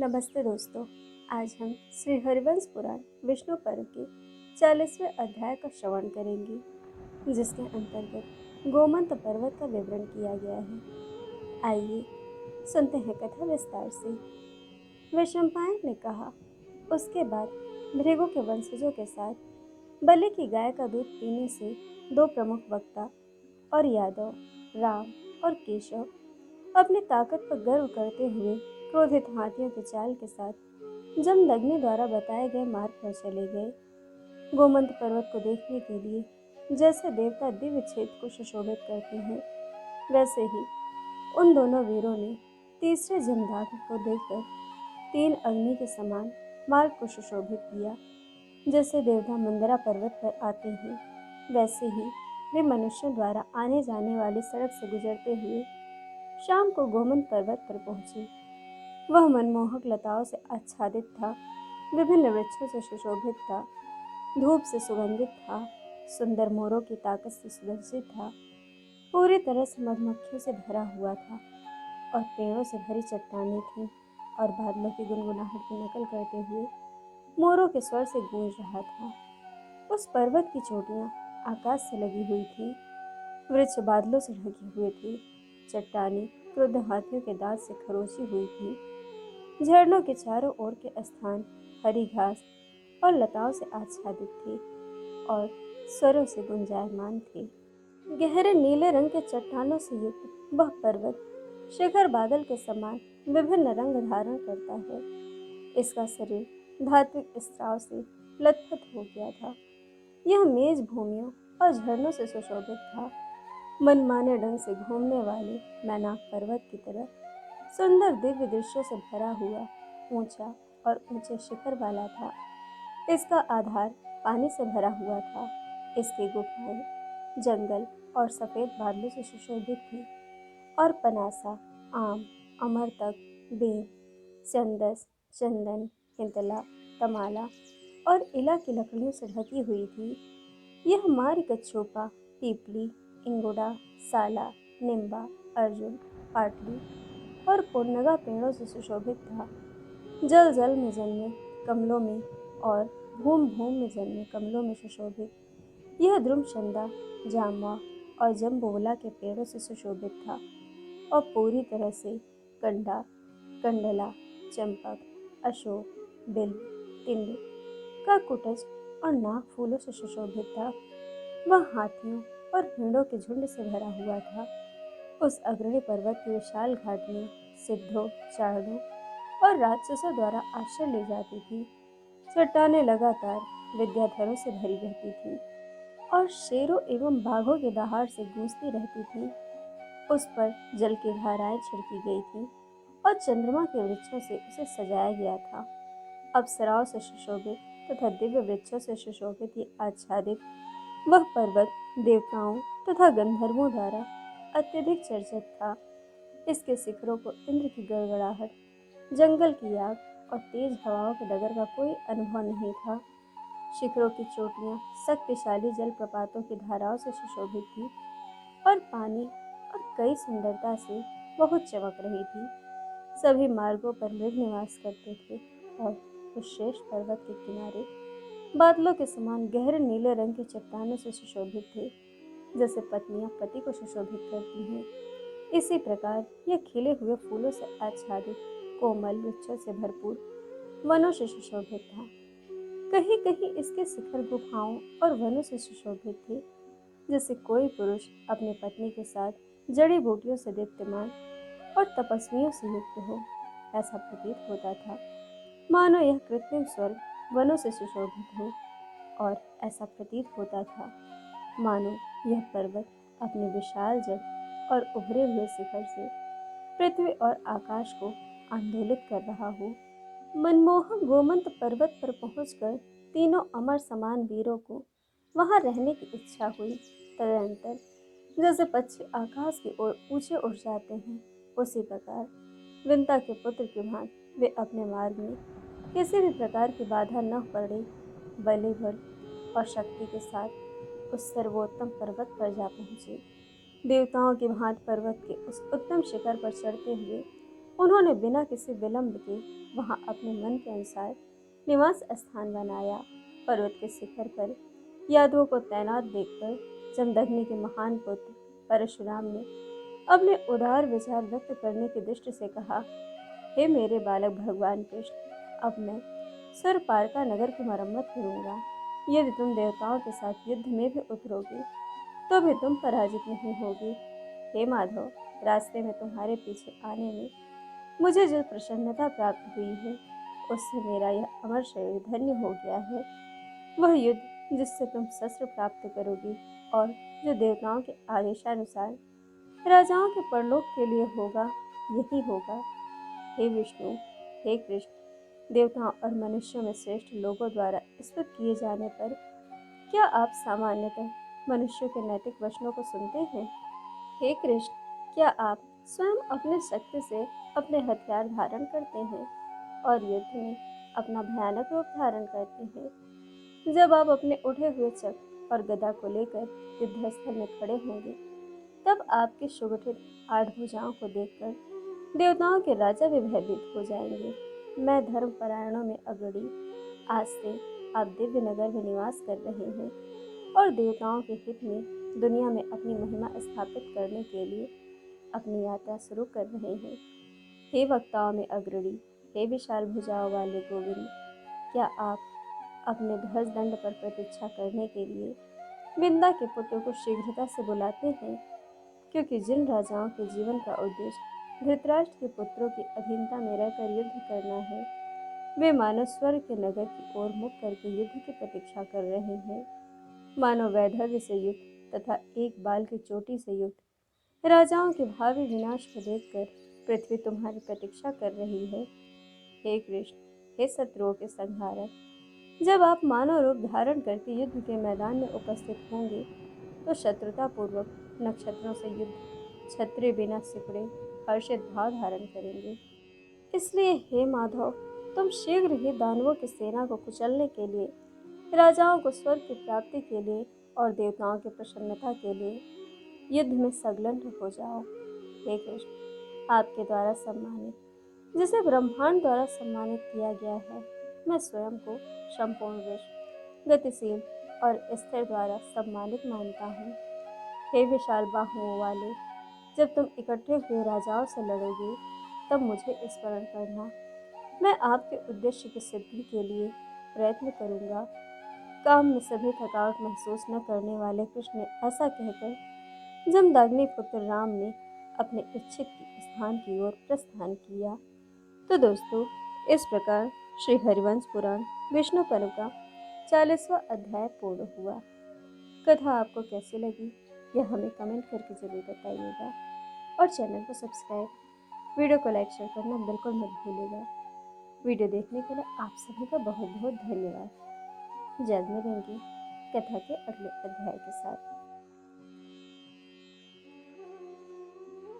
नमस्ते दोस्तों। आज हम श्री हरिवंश पुराण विष्णु पर्व के 40वें अध्याय का श्रवण करेंगे, जिसके अंतर्गत गोमंत पर्वत का विवरण किया गया है। आइए सुनते हैं कथा विस्तार से। वैशंपायन ने कहा, उसके बाद भृगु के वंशजों के साथ बलि की गाय का दूध पीने से दो प्रमुख वक्ता और यादव राम और केशव अपनी ताकत पर गर्व करते हुए क्रोधित हाथियों की चाल के साथ जमदग्नि द्वारा बताए गए मार्ग पर चले गए। गोमंत पर्वत को देखने के लिए जैसे देवता दिव्य क्षेत्र को सुशोभित करते हैं, वैसे ही उन दोनों वीरों ने तीसरे जमदाग्नि को देखकर तीन अग्नि के समान मार्ग को सुशोभित किया। जैसे देवता मंदरा पर्वत पर आते हैं, वैसे ही वे मनुष्यों द्वारा आने जाने वाली सड़क से गुजरते हुए शाम को गोमंत पर्वत पर पहुंचे। वह मनमोहक लताओं से आच्छादित था, विभिन्न वृक्षों से सुशोभित था, धूप से सुगंधित था, सुंदर मोरों की ताकत से सुदर्शित था, पूरी तरह से मधुमक्खियों से भरा हुआ था और पेड़ों से भरी चट्टानें थीं और बादलों की गुनगुनाहट की नकल करते हुए मोरों के स्वर से गूंज रहा था। उस पर्वत की चोटियां आकाश से लगी हुई थीं, वृक्ष बादलों से ढके हुए थे, चट्टानें क्रुद्ध हाथियों के दांत से खरोची हुई थी, झरनों के चारों ओर के स्थान हरी घास और लताओं से आच्छादित थे और स्वरों से गुंजायमान थे। गहरे नीले रंग के चट्टानों से युक्त वह पर्वत शिखर बादल के समान विभिन्न रंग धारण करता है। इसका शरीर धात्विक स्त्राव से लथपथ हो गया था। यह मेज भूमियों और झरनों से सुशोभित था। मनमाने ढंग से घूमने वाले मैनाक पर्वत की तरह सुंदर दिव्य दृश्यों से भरा हुआ, ऊंचा और ऊंचे शिखर वाला था। इसका आधार पानी से भरा हुआ था। इसकी गुफाएं जंगल और सफेद बादलों से सुशोभित थी और पनासा, आम, अमरतक, बेर, चंदस, चंदन, हिंतला, तमाला और इला की लकड़ियों से ढकी हुई थी। यह मारी कच्छोपा, पीपली, इंगोडा, साला, निम्बा, अर्जुन, पाटली और पोन्नगा पेड़ों से सुशोभित था। जल जल में जन्मे कमलों में और भूम भूम में जन्मे कमलों में सुशोभित यह द्रुमशंदा, जामवा और जम्बोला के पेड़ों से सुशोभित था और पूरी तरह से कंडा, कंडला, चंपक, अशोक, बिल्व, तिंड, काकुटज और नाग फूलों से सुशोभित था। वह हाथियों और भेड़ों के झुंड से भरा हुआ था। उस अग्रणी पर्वत की विशाल घाट में सिद्धों, चारणों और राक्षसों द्वारा आश्रय ली जाती थी। चट्टानें लगातार विद्याधरों से भरी रहती थीं और शेरों एवं बाघों के दहाड़ से गूंजती रहती थीं। उस पर जल की धाराएं छिड़की गई थीं और चंद्रमा के वृक्षों से उसे सजाया गया था। अप्सराओं से सुशोभित तथा दिव्य वृक्षों से सुशोभित ही आच्छादित वह पर्वत देवताओं तथा गंधर्वों द्वारा अत्यधिक चर्चित था। इसके शिखरों को इंद्र की गड़गड़ाहट, जंगल की आग और तेज हवाओं के डगर का कोई अनुभव नहीं था। शिखरों की चोटियां शक्तिशाली जलप्रपातों की धाराओं से सुशोभित थी और पानी और कई सुंदरता से बहुत चमक रही थी। सभी मार्गों पर मृग निवास करते थे और उस श्रेष्ठ पर्वत के किनारे बादलों के समान गहरे नीले रंग के चट्टानों से सुशोभित थे, जैसे पत्नियां पति को सुशोभित करती हैं। इसी प्रकार यह खिले हुए फूलों से आच्छादित कोमल वृक्षों से भरपूर वनों से सुशोभित था। कहीं कहीं इसके शिखर गुफाओं और वनों से सुशोभित थे, जैसे कोई पुरुष अपनी पत्नी के साथ जड़ी बूटियों से दीप्तिमान और तपस्वियों से युक्त हो। ऐसा प्रतीत होता था मानो यह कृत्रिम स्वर्ग वनों से सुशोभित हो, और ऐसा प्रतीत होता था मानो यह पर्वत अपने विशाल जल और उभरे हुए शिखर से पृथ्वी और आकाश को आंदोलित कर रहा हो। मनमोहक गोमंत पर्वत पर पहुंचकर तीनों अमर समान वीरों को वहां रहने की इच्छा हुई। तदनंतर जैसे पक्षी आकाश की ओर ऊंचे उड़ जाते हैं, उसी प्रकार विंता के पुत्र की भांति वे अपने मार्ग में किसी भी प्रकार की बाधा न पड़े बलि बल और शक्ति के साथ उस सर्वोत्तम पर्वत पर जा पहुँचे। देवताओं की भांति पर्वत के उस उत्तम शिखर पर चढ़ते हुए उन्होंने बिना किसी विलंब के वहां अपने मन के अनुसार निवास स्थान बनाया। पर्वत के शिखर पर यादवों को तैनात देखकर जमदग्नि के महान पुत्र परशुराम ने अपने उदार विचार व्यक्त करने की दृष्टि से कहा, हे मेरे बालक भगवान कृष्ण, अब मैं सुरपारका नगर की मरम्मत करूंगा। यदि तुम देवताओं के साथ युद्ध में भी उतरोगे तो भी तुम पराजित नहीं होगे। हे माधव, रास्ते में तुम्हारे पीछे आने में मुझे जो प्रसन्नता प्राप्त हुई है उससे मेरा यह अमर शरीर धन्य हो गया है। वह युद्ध जिससे तुम शस्त्र प्राप्त करोगी और जो देवताओं के आदेशानुसार राजाओं के परलोक के लिए होगा, यही होगा। हे विष्णु, हे कृष्ण, देवताओं और मनुष्यों में श्रेष्ठ लोगों द्वारा स्तुत किए जाने पर क्या आप सामान्यतः मनुष्यों के नैतिक वचनों को सुनते हैं? हे कृष्ण, क्या आप स्वयं अपने शक्ति से अपने हथियार धारण करते हैं और युद्ध में अपना भयानक रूप धारण करते हैं? जब आप अपने उठे हुए चक्र और गदा को लेकर युद्धस्थल में खड़े होंगे, तब आपके सुगठित 8 भुजाओं को देखकर देवताओं के राजा भी भयभीत हो जाएंगे। मैं धर्मपरायणों में अग्रणी, आज से आप दिव्य नगर में निवास कर रहे हैं और देवताओं के हित में दुनिया में अपनी महिमा स्थापित करने के लिए अपनी यात्रा शुरू कर रहे हैं। हे वक्ताओं में अग्रणी, हे विशाल भुजाओं वाले गोविंद, क्या आप अपने ध्वज दंड पर प्रतीक्षा करने के लिए विंदा के पुत्र को शीघ्रता से बुलाते हैं? क्योंकि जिन राजाओं के जीवन का उद्देश्य धृतराष्ट्र के पुत्रों की अधीनता में रहकर युद्ध करना है, वे मानव स्वर्ग के नगर की ओर मुख करके युद्ध की प्रतीक्षा कर रहे हैं। मानव वैधव्य से युक्त तथा एक बाल की चोटी से युक्त राजाओं के भावी विनाश को देखकर पृथ्वी तुम्हारी प्रतीक्षा कर रही है। हे कृष्ण, हे शत्रुओं के संहारक, जब आप मानव रूप धारण करके युद्ध के मैदान में उपस्थित होंगे तो शत्रुतापूर्वक नक्षत्रों से युद्ध क्षत्रिय बिना सिकुड़े हर्षित भाव धारण करेंगे। इसलिए हे माधव, तुम शीघ्र ही दानवों की सेना को कुचलने के लिए, राजाओं को स्वर्ग की प्राप्ति के लिए और देवताओं की प्रसन्नता के लिए युद्ध में संलग्न हो जाओ। हे कृष्ण, आपके द्वारा सम्मानित, जिसे ब्रह्मांड द्वारा सम्मानित किया गया है, मैं स्वयं को संपूर्ण विश्व, गतिशील और स्थिर द्वारा सम्मानित मानता हूँ। हे विशाल बाहुओं वाले, जब तुम इकट्ठे हुए राजाओं से लड़ोगे तब मुझे स्मरण करना। मैं आपके उद्देश्य की सिद्धि के लिए प्रयत्न करूँगा। काम में सभी थकावट महसूस न करने वाले कृष्ण ने ऐसा कहकर जमदग्नि पुत्र राम ने अपने इच्छित स्थान की ओर प्रस्थान किया। तो दोस्तों, इस प्रकार श्री हरिवंश पुराण विष्णु पर्व का 40वां अध्याय पूर्ण हुआ। कथा आपको कैसी लगी यह हमें कमेंट करके जरूर बताइएगा और चैनल को सब्सक्राइब, वीडियो को लाइक शेयर करना बिल्कुल मत भूलिएगा। वीडियो देखने के लिए आप सभी का बहुत बहुत धन्यवाद। जल्द मिलेंगे कथा के अगले अध्याय के साथ।